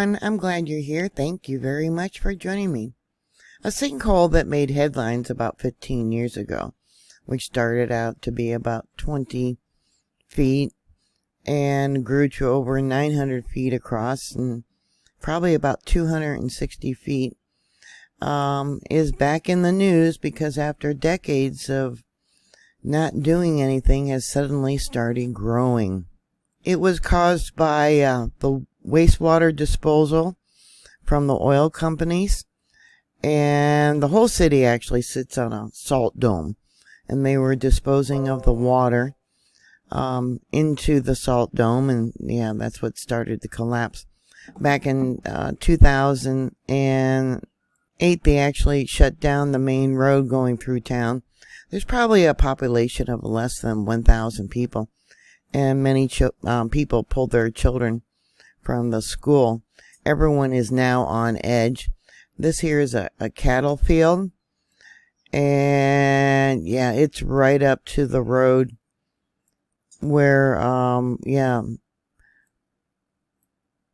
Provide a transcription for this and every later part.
everyone. I'm glad you're here. Thank you very much for joining me. A sinkhole that made headlines about 15 years ago, which started out to be about 20 feet and grew to over 900 feet across and probably about 260 feet, is back in the news because after decades of not doing anything has suddenly started growing. It was caused by the wastewater disposal from the oil companies, and the whole city actually sits on a salt dome, and they were disposing of the water into the salt dome, and yeah, that's what started the collapse. Back in 2008, they actually shut down the main road going through town. There's probably a population of less than 1,000 people, and many people pulled their children from the school. Everyone is now on edge. This here is a cattle field, and yeah, it's right up to the road where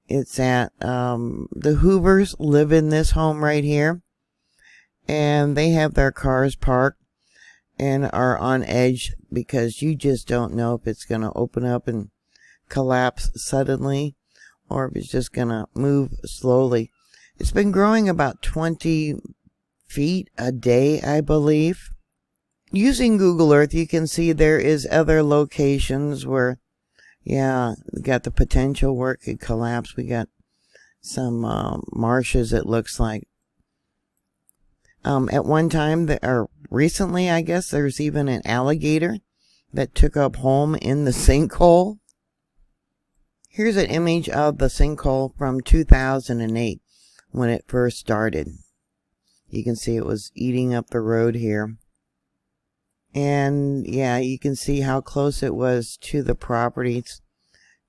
it's at. The Hoovers live in this home right here, and they have their cars parked and are on edge because you just don't know if it's going to open up and collapse suddenly or if it's just going to move slowly. It's been growing about 20 feet a day, I believe. Using Google Earth, you can see there is other locations where, yeah, we got the potential where it could collapse. We got some marshes, it looks like. At one time, or recently, I guess, there's even an alligator that took up home in the sinkhole. Here's an image of the sinkhole from 2008 when it first started. You can see it was eating up the road here. And yeah, you can see how close it was to the properties,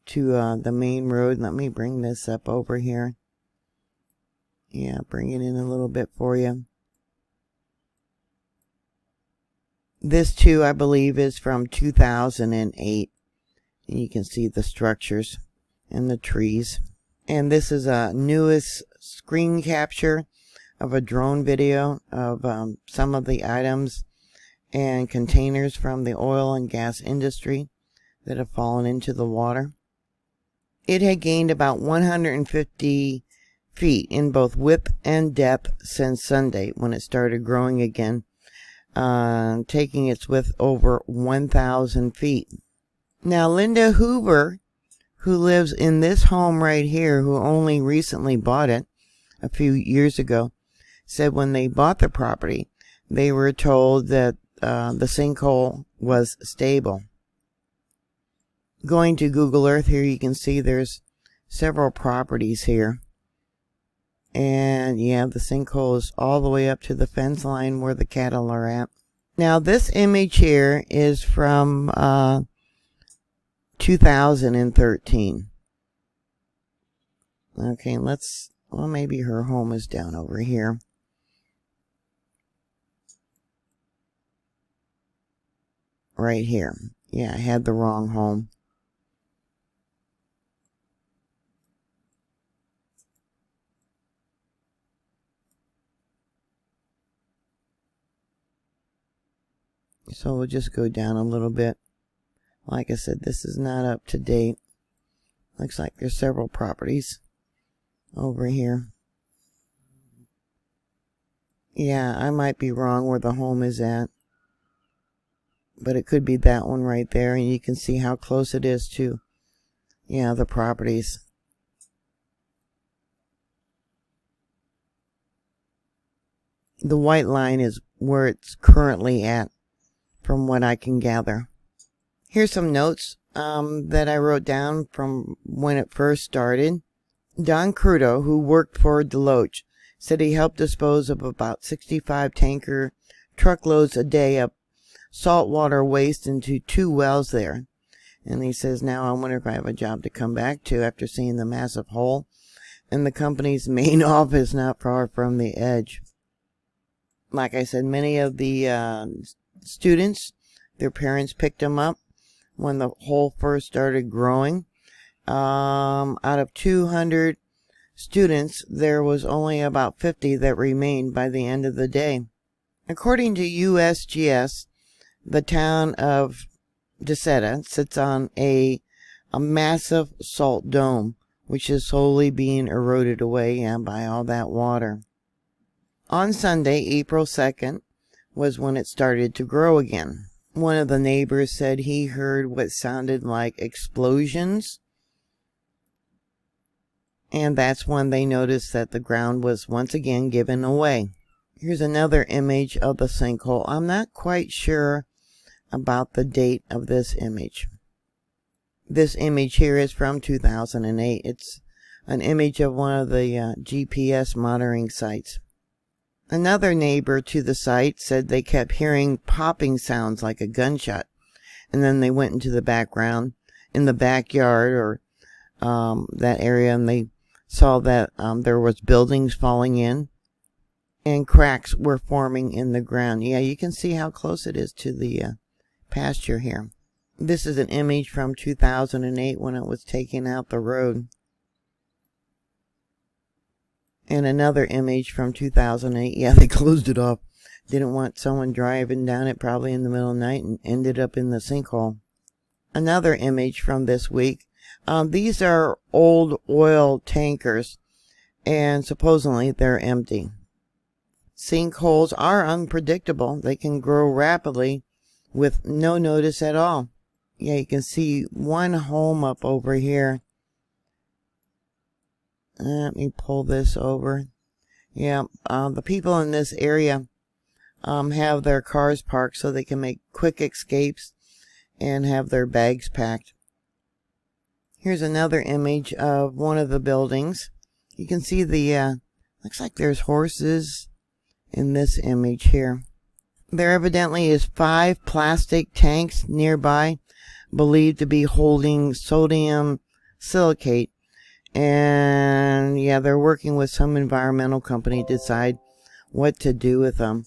to the main road. Let me bring this up over here. Yeah, bring it in a little bit for you. This too, I believe, is from 2008. And you can see the structures and the trees. And this is a newest screen capture of a drone video of some of the items and containers from the oil and gas industry that have fallen into the water. It had gained about 150 feet in both width and depth since Sunday when it started growing again, taking its width over 1,000 feet. Now, Linda Hoover, who lives in this home right here, who only recently bought it a few years ago, said when they bought the property, they were told that the sinkhole was stable. Going to Google Earth here, you can see there's several properties here. And yeah, the sinkhole is all the way up to the fence line where the cattle are at. Now, this image here is from 2013. Okay, well, maybe her home is down over here. Right here. Yeah, I had the wrong home. So we'll just go down a little bit. Like I said, this is not up to date. Looks like there's several properties over here. Yeah, I might be wrong where the home is at, but it could be that one right there, and you can see how close it is to, yeah, the properties. The white line is where it's currently at, from what I can gather. Here's some notes that I wrote down from when it first started. Don Crudo, who worked for Deloach, said he helped dispose of about 65 tanker truckloads a day of saltwater waste into 2 wells there. And he says, now I wonder if I have a job to come back to after seeing the massive hole in the company's main office not far from the edge. Like I said, many of the students, their parents picked them up when the hole first started growing. Out of 200 students, there was only about 50 that remained by the end of the day. According to USGS, the town of Daisetta sits on a massive salt dome, which is slowly being eroded away by all that water. On Sunday, April 2nd, was when it started to grow again. One of the neighbors said he heard what sounded like explosions, and that's when they noticed that the ground was once again given away. Here's another image of the sinkhole. I'm not quite sure about the date of this image. This image here is from 2008. It's an image of one of the GPS monitoring sites. Another neighbor to the site said they kept hearing popping sounds like a gunshot, and then they went into the background in the backyard or that area, and they saw that there was buildings falling in and cracks were forming in the ground. Yeah, you can see how close it is to the pasture here. This is an image from 2008 when it was taking out the road. And another image from 2008. Yeah, they closed it off. Didn't want someone driving down it probably in the middle of the night and ended up in the sinkhole. Another image from this week. These are old oil tankers, and supposedly they're empty. Sinkholes are unpredictable. They can grow rapidly with no notice at all. Yeah, you can see one home up over here. Let me pull this over. Yeah, the people in this area have their cars parked so they can make quick escapes and have their bags packed. Here's another image of one of the buildings. You can see the, looks like there's horses in this image here. There evidently is 5 plastic tanks nearby, believed to be holding sodium silicate. And yeah, they're working with some environmental company to decide what to do with them.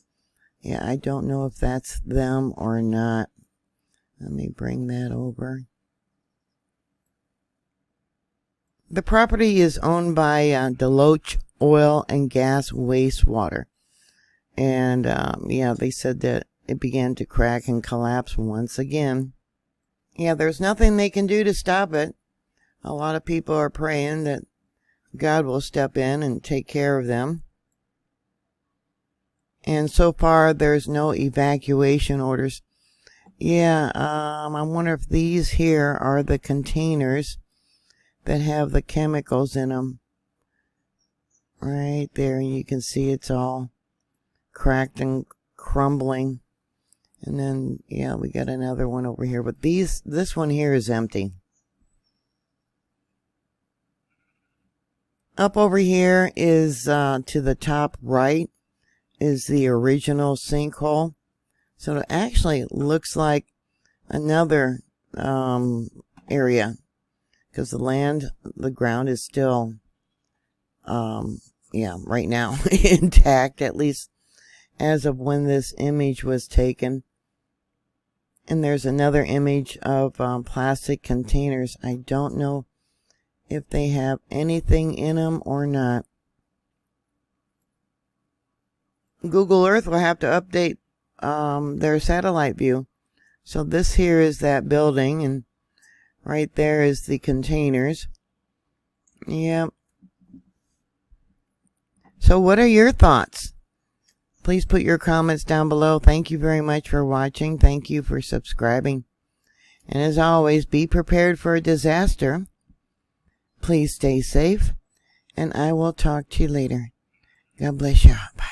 Yeah, I don't know if that's them or not. Let me bring that over. The property is owned by Deloach Oil and Gas Wastewater. And yeah, they said that it began to crack and collapse once again. Yeah, there's nothing they can do to stop it. A lot of people are praying that God will step in and take care of them. And so far, there's no evacuation orders. Yeah, I wonder if these here are the containers that have the chemicals in them. Right there, you can see it's all cracked and crumbling. And then, yeah, we got another one over here. But this one here is empty. Up over here is, to the top right, is the original sinkhole. So it actually looks like another area, because the ground is still, yeah, right now intact, at least as of when this image was taken. And there's another image of plastic containers. I don't know if they have anything in them or not. Google Earth will have to update their satellite view. So this here is that building, and right there is the containers. Yep. So what are your thoughts? Please put your comments down below. Thank you very much for watching. Thank you for subscribing. And as always, be prepared for a disaster. Please stay safe, and I will talk to you later. God bless you. Bye.